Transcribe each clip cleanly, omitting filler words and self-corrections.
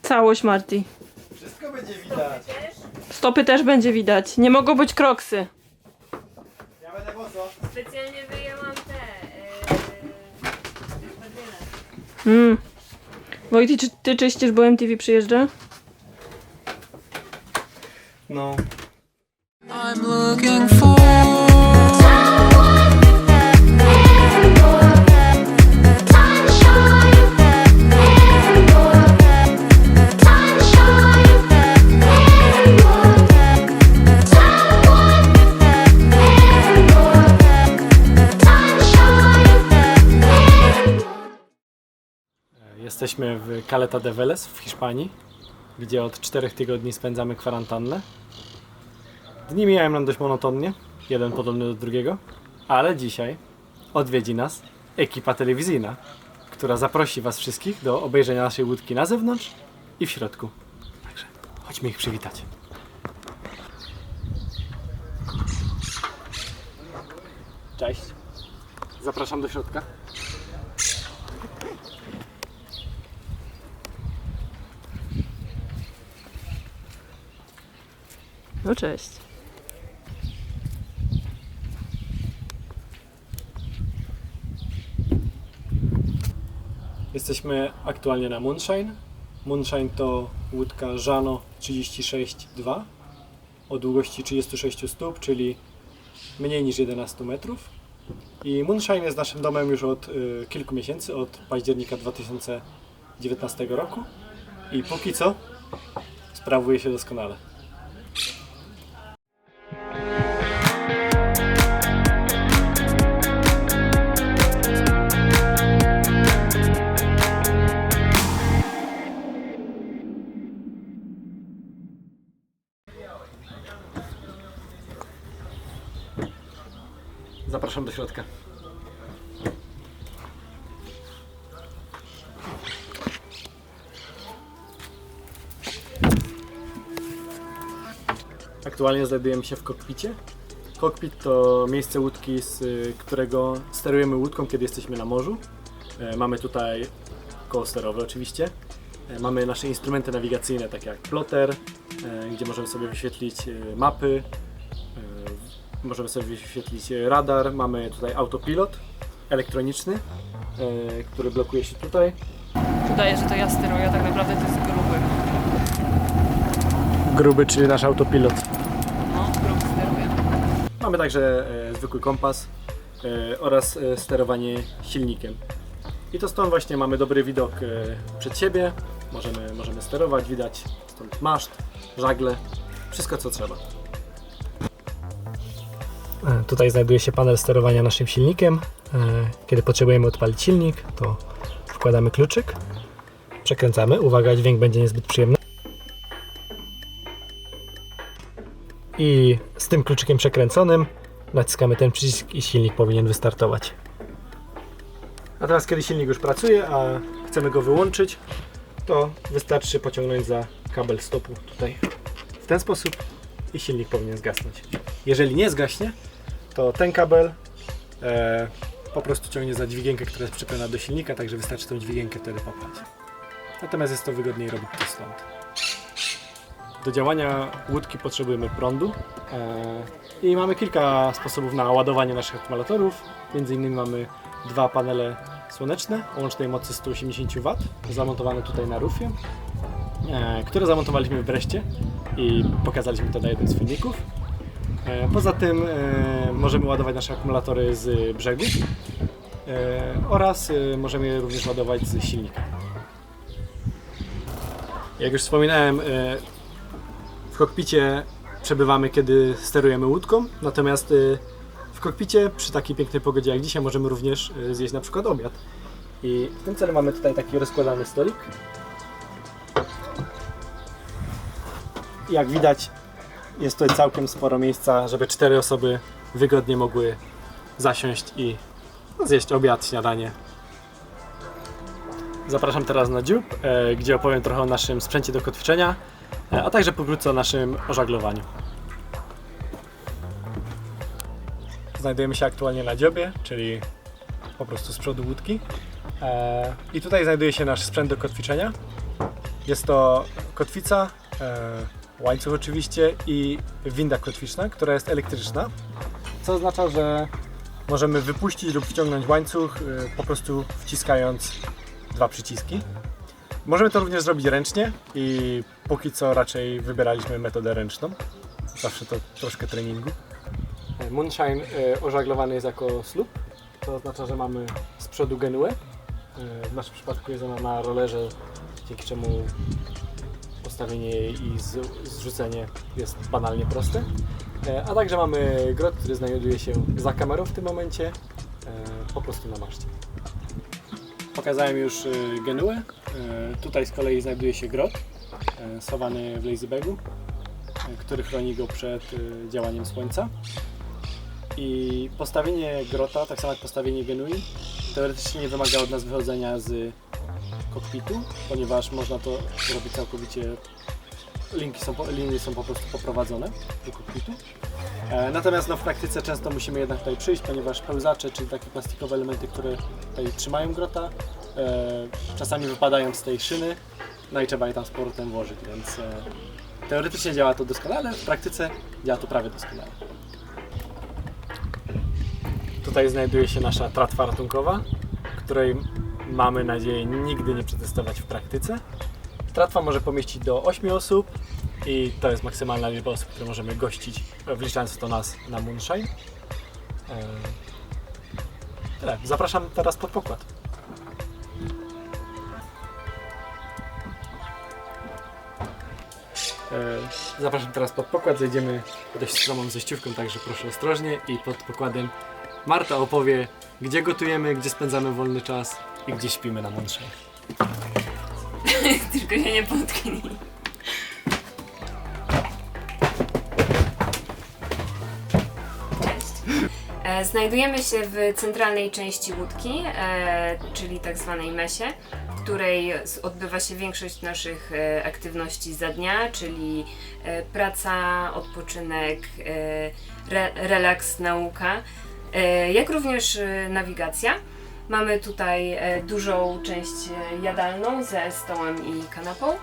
Całość, Marty. Wszystko będzie widać. Stopy też będzie widać. Nie mogą być kroksy. Ja będę boso. Specjalnie wyjęłam te Wojty, czy ty czyścisz, bo MTV przyjeżdża? No. I'm looking for Jesteśmy w Caleta de Vélez w Hiszpanii, gdzie od 4 tygodni spędzamy kwarantannę. Dni mijają nam dość monotonnie, jeden podobny do drugiego, ale dzisiaj odwiedzi nas ekipa telewizyjna, która zaprosi Was wszystkich do obejrzenia naszej łódki na zewnątrz i w środku. Także chodźmy ich przywitać. Cześć. Zapraszam do środka. No cześć. Jesteśmy aktualnie na Moonshine. Moonshine to łódka Żano 36-2 o długości 36 stóp, czyli mniej niż 11 metrów. I Moonshine jest naszym domem już od kilku miesięcy, od października 2019 roku i póki co sprawuje się doskonale. Zapraszam do środka. Aktualnie znajdujemy się w kokpicie. Kokpit to miejsce łódki, z którego sterujemy łódką, kiedy jesteśmy na morzu. Mamy tutaj koło sterowe oczywiście. Mamy nasze instrumenty nawigacyjne, takie jak ploter, gdzie możemy sobie wyświetlić mapy. Możemy sobie wyświetlić radar, mamy tutaj autopilot elektroniczny, który blokuje się tutaj. Udaje, że to ja steruję, a tak naprawdę to jest gruby. Gruby, czyli nasz autopilot. No, gruby steruje. Mamy także zwykły kompas oraz sterowanie silnikiem. I to stąd właśnie mamy dobry widok przed siebie, możemy sterować, widać stąd maszt, żagle, wszystko co trzeba. Tutaj znajduje się panel sterowania naszym silnikiem. Kiedy potrzebujemy odpalić silnik, to wkładamy kluczyk, przekręcamy. Uwaga, dźwięk będzie niezbyt przyjemny. I z tym kluczykiem przekręconym naciskamy ten przycisk i silnik powinien wystartować. A teraz, kiedy silnik już pracuje, a chcemy go wyłączyć, to wystarczy pociągnąć za kabel stopu tutaj w ten sposób i silnik powinien zgasnąć. Jeżeli nie zgaśnie, to ten kabel po prostu ciągnie za dźwigienkę, która jest przypięta do silnika, także wystarczy tą dźwigienkę wtedy popchać. Natomiast jest to wygodniej robić to stąd. Do działania łódki potrzebujemy prądu i mamy kilka sposobów na ładowanie naszych akumulatorów. Między innymi mamy dwa panele słoneczne o łącznej mocy 180 W zamontowane tutaj na rufie, które zamontowaliśmy w Breszcie i pokazaliśmy to na jednym z filmików. Poza tym możemy ładować nasze akumulatory z brzegu oraz możemy je również ładować z silnika. Jak już wspominałem, w kokpicie przebywamy, kiedy sterujemy łódką, natomiast w kokpicie przy takiej pięknej pogodzie jak dzisiaj możemy również zjeść na przykład obiad. I w tym celu mamy tutaj taki rozkładany stolik. Jak widać, jest tutaj całkiem sporo miejsca, żeby 4 osoby wygodnie mogły zasiąść i zjeść obiad, śniadanie. Zapraszam teraz na dziób, gdzie opowiem trochę o naszym sprzęcie do kotwiczenia, a także pokrótce o naszym ożaglowaniu. Znajdujemy się aktualnie na dziobie, czyli po prostu z przodu łódki. I tutaj znajduje się nasz sprzęt do kotwiczenia. Jest to kotwica, łańcuch oczywiście i winda kotwiczna, która jest elektryczna, co oznacza, że możemy wypuścić lub wciągnąć łańcuch po prostu wciskając 2 przyciski. Możemy to również zrobić ręcznie i póki co raczej wybieraliśmy metodę ręczną. Zawsze to troszkę treningu. Moonshine ożaglowany jest jako słup. To oznacza, że mamy z przodu genuę. W naszym przypadku jest ona na rollerze, dzięki czemu postawienie jej i zrzucenie jest banalnie proste. A także mamy grot, który znajduje się za kamerą w tym momencie, po prostu na maszcie. Pokazałem już genuę. Tutaj z kolei znajduje się grot schowany w lazybagu, który chroni go przed działaniem słońca. I postawienie grota, tak samo jak postawienie genui, teoretycznie nie wymaga od nas wychodzenia z kokpitu, ponieważ można to zrobić całkowicie, linie są po prostu poprowadzone do kokpitu. Natomiast w praktyce często musimy jednak tutaj przyjść, ponieważ pełzacze, czyli takie plastikowe elementy, które tutaj trzymają grota, czasami wypadają z tej szyny, no i trzeba je tam z powrotem włożyć, więc teoretycznie działa to doskonale, w praktyce działa to prawie doskonale. Tutaj znajduje się nasza tratwa ratunkowa, której mamy nadzieję nigdy nie przetestować w praktyce. Tratwa może pomieścić do 8 osób i to jest maksymalna liczba osób, które możemy gościć, wliczając w to nas na Moonshine. Tyle. Zapraszam teraz pod pokład. Zapraszam teraz pod pokład, zejdziemy dość stromą zejściówką, także proszę ostrożnie i pod pokładem Marta opowie, gdzie gotujemy, gdzie spędzamy wolny czas i gdzie śpimy na Moonshine. Tylko się nie potknij. Znajdujemy się w centralnej części łódki, czyli tak zwanej mesie, w której odbywa się większość naszych aktywności za dnia, czyli praca, odpoczynek, relaks, nauka, jak również nawigacja. Mamy tutaj dużą część jadalną ze stołem i kanapą.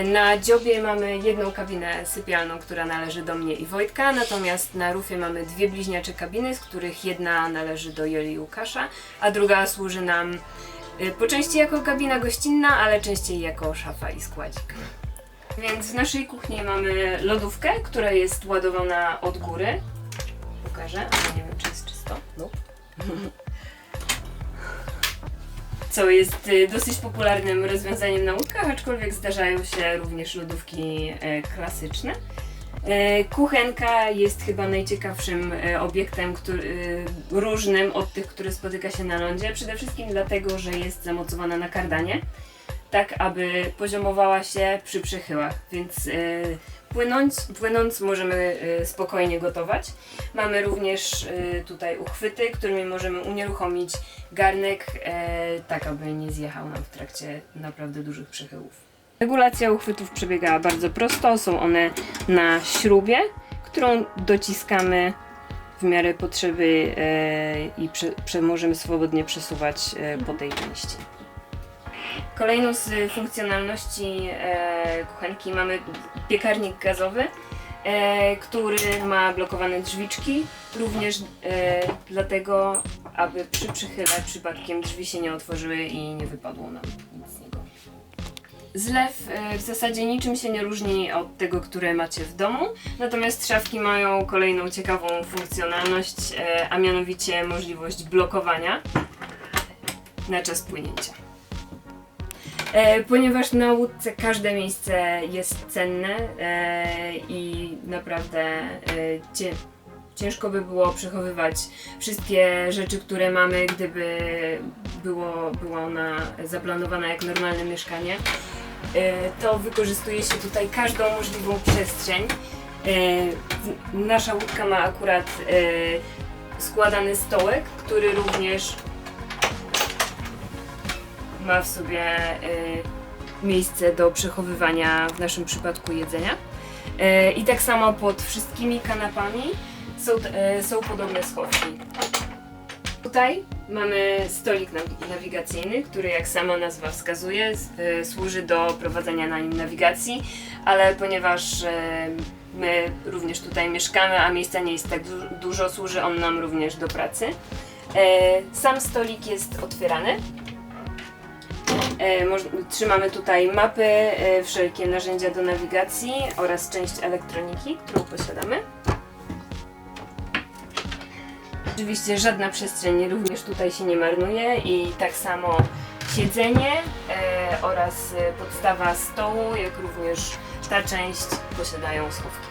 Na dziobie mamy jedną kabinę sypialną, która należy do mnie i Wojtka, natomiast na rufie mamy 2 bliźniacze kabiny, z których jedna należy do Joli i Łukasza, a druga służy nam po części jako kabina gościnna, ale częściej jako szafa i składzik. Więc w naszej kuchni mamy lodówkę, która jest ładowana od góry. Pokażę, ale nie wiem, czy jest czysto. No. Co jest dosyć popularnym rozwiązaniem na łódkach, aczkolwiek zdarzają się również lodówki klasyczne. Kuchenka jest chyba najciekawszym obiektem, różnym od tych, które spotyka się na lądzie. Przede wszystkim dlatego, że jest zamocowana na kardanie, tak aby poziomowała się przy przechyłach, więc płynąc możemy spokojnie gotować. Mamy również tutaj uchwyty, którymi możemy unieruchomić garnek, tak aby nie zjechał nam w trakcie naprawdę dużych przechyłów. Regulacja uchwytów przebiega bardzo prosto. Są one na śrubie, którą dociskamy w miarę potrzeby i możemy swobodnie przesuwać po tej części. Kolejną z funkcjonalności kuchenki mamy piekarnik gazowy, który ma blokowane drzwiczki, również dlatego, aby przy przychyle przypadkiem drzwi się nie otworzyły i nie wypadło nam nic z niego. Zlew w zasadzie niczym się nie różni od tego, które macie w domu, natomiast szafki mają kolejną ciekawą funkcjonalność, a mianowicie możliwość blokowania na czas płynięcia. Ponieważ na łódce każde miejsce jest cenne i naprawdę ciężko by było przechowywać wszystkie rzeczy, które mamy, gdyby była ona zaplanowana jak normalne mieszkanie, to wykorzystuje się tutaj każdą możliwą przestrzeń. Nasza łódka ma akurat składany stołek, który również ma w sobie miejsce do przechowywania, w naszym przypadku, jedzenia. I tak samo pod wszystkimi kanapami są podobne schowki. Tutaj Mamy stolik nawigacyjny, który jak sama nazwa wskazuje służy do prowadzenia na nim nawigacji, ale ponieważ my również tutaj mieszkamy, a miejsca nie jest tak dużo, służy on nam również do pracy. Sam stolik jest otwierany. Trzymamy tutaj mapy, wszelkie narzędzia do nawigacji oraz część elektroniki, którą posiadamy. Oczywiście żadna przestrzeń również tutaj się nie marnuje i tak samo siedzenie oraz podstawa stołu, jak również ta część posiadają schowki.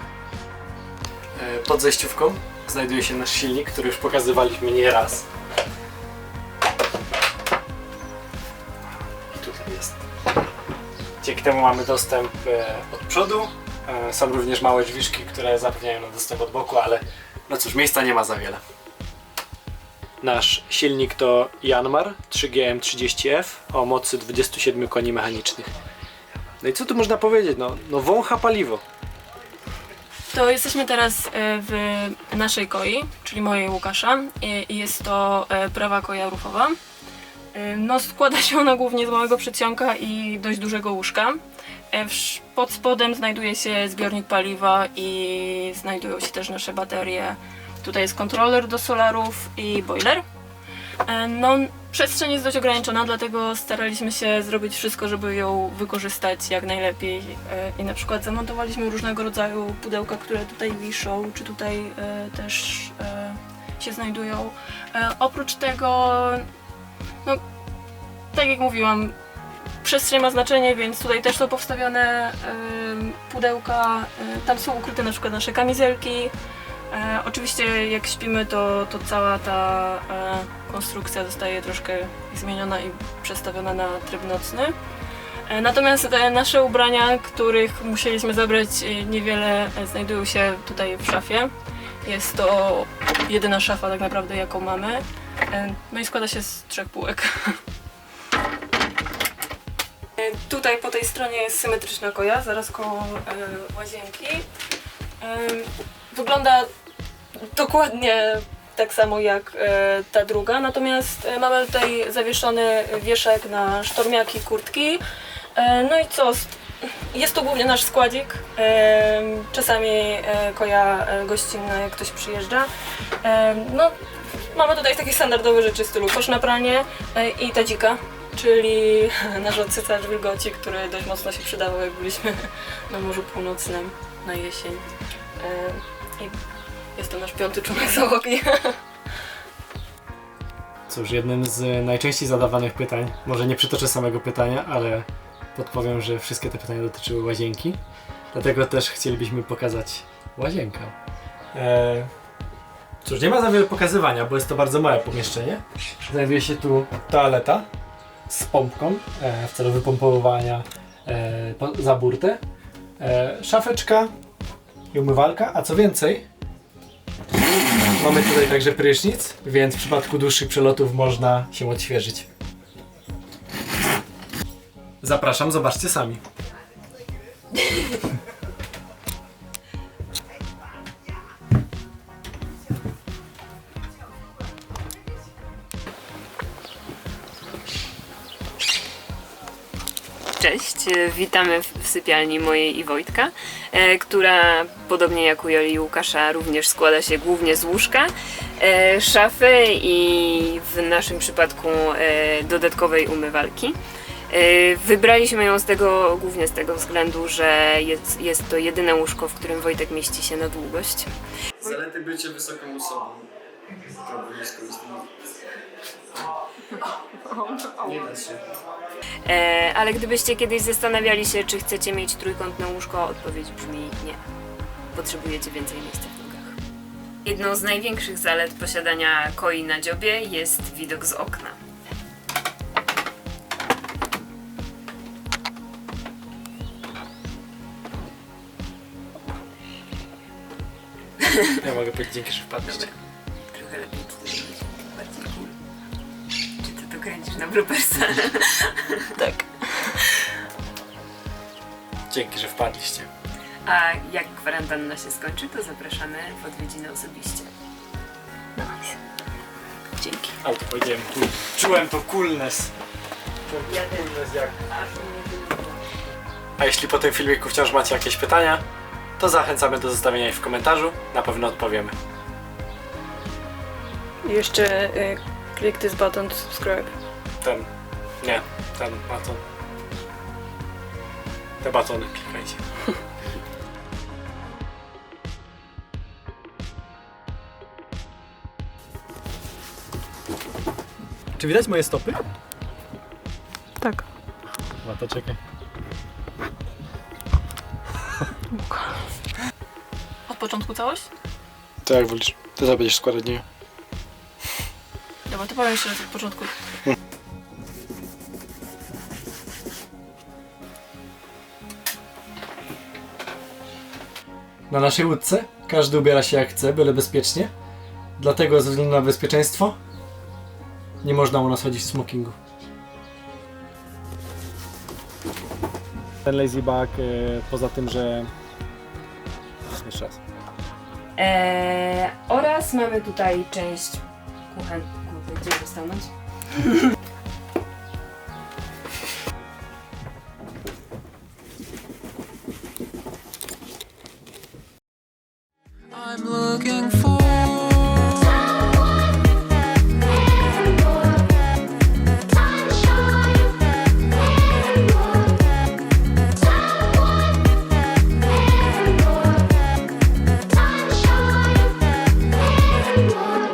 Pod zejściówką znajduje się nasz silnik, który już pokazywaliśmy nieraz. I tutaj jest. Dzięki temu mamy dostęp od przodu. Są również małe drzwiczki, które zapewniają nam dostęp od boku, ale no cóż, miejsca nie ma za wiele. Nasz silnik to Yanmar 3GM30F o mocy 27 koni mechanicznych. No i co tu można powiedzieć? No wącha paliwo. To jesteśmy teraz w naszej koi, czyli mojej Łukasza i jest to prawa koja ruchowa. No, składa się ona głównie z małego przedsionka i dość dużego łóżka. Pod spodem znajduje się zbiornik paliwa i znajdują się też nasze baterie. Tutaj jest kontroler do solarów i boiler. No, przestrzeń jest dość ograniczona, dlatego staraliśmy się zrobić wszystko, żeby ją wykorzystać jak najlepiej. I na przykład zamontowaliśmy różnego rodzaju pudełka, które tutaj wiszą, czy tutaj też się znajdują. Oprócz tego, no, tak jak mówiłam, przestrzeń ma znaczenie, więc tutaj też są powstawione pudełka. Tam są ukryte na przykład nasze kamizelki. Oczywiście jak śpimy, to cała ta konstrukcja zostaje troszkę zmieniona i przestawiona na tryb nocny. Natomiast nasze ubrania, których musieliśmy zabrać niewiele, znajdują się tutaj w szafie. Jest to jedyna szafa tak naprawdę, jaką mamy. No i składa się z 3 półek. Tutaj po tej stronie jest symetryczna koja, zaraz koło łazienki. Wygląda dokładnie tak samo jak ta druga, natomiast mamy tutaj zawieszony wieszak na sztormiaki, kurtki. No i co? Jest to głównie nasz składzik. Czasami koja gościnna, jak ktoś przyjeżdża. No, mamy tutaj takie standardowe rzeczy w stylu kosz na pranie i tadzika, czyli nasz odsycacz wilgoci, który dość mocno się przydawał, jak byliśmy na Morzu Północnym na jesień. I jest to nasz 5. członek załogi. Cóż, jednym z najczęściej zadawanych pytań, może nie przytoczę samego pytania, ale podpowiem, że wszystkie te pytania dotyczyły łazienki. Dlatego też chcielibyśmy pokazać łazienkę. Cóż, nie ma za wiele pokazywania, bo jest to bardzo małe pomieszczenie. Znajduje się tu toaleta z pompką w celu wypompowywania za burtę, szafeczka i umywalka, a co więcej, mamy tutaj także prysznic, więc w przypadku dłuższych przelotów można się odświeżyć. Zapraszam, zobaczcie sami. Cześć, witamy w sypialni mojej i Wojtka, która podobnie jak u Joli i Łukasza również składa się głównie z łóżka, szafy i w naszym przypadku dodatkowej umywalki. Wybraliśmy ją głównie z tego względu, że jest to jedyne łóżko, w którym Wojtek mieści się na długość. Zalety bycia wysoką osobą. Nie da się. Ale gdybyście kiedyś zastanawiali się, czy chcecie mieć trójkątne łóżko, odpowiedź brzmi nie. Potrzebujecie więcej miejsca w nogach. Jedną z największych zalet posiadania koi na dziobie jest widok z okna. Ja mogę powiedzieć dzięki, że wpadliście. Trochę lepiej tutaj bardziej cool. Czy ty to kręcisz na bloopersa? Tak. Dzięki, że wpadliście. A jak kwarantanna się skończy, to zapraszamy w odwiedziny osobiście. Dzięki. Ale to powiedziałem, czułem to coolness. Ja też. Jak... Aż mnie wylubiło. A jeśli po tym filmiku wciąż macie jakieś pytania, to zachęcamy do zostawienia ich w komentarzu, na pewno odpowiemy. Jeszcze click this button to subscribe. Ten baton. Te batony klikajcie. Czy widać moje stopy? Tak. No to czekaj. Od początku całość? To jak wolisz. Ty będziesz składać nie. Dobra, to powiem jeszcze raz od początku. Na naszej łódce każdy ubiera się jak chce, byle bezpiecznie. Dlatego ze względu na bezpieczeństwo nie można u nas chodzić w smokingu. Ten lazy bug poza tym, że... Jeszcze raz. Oraz mamy tutaj część kuchenki. Gdzie to stanąć? I'm looking for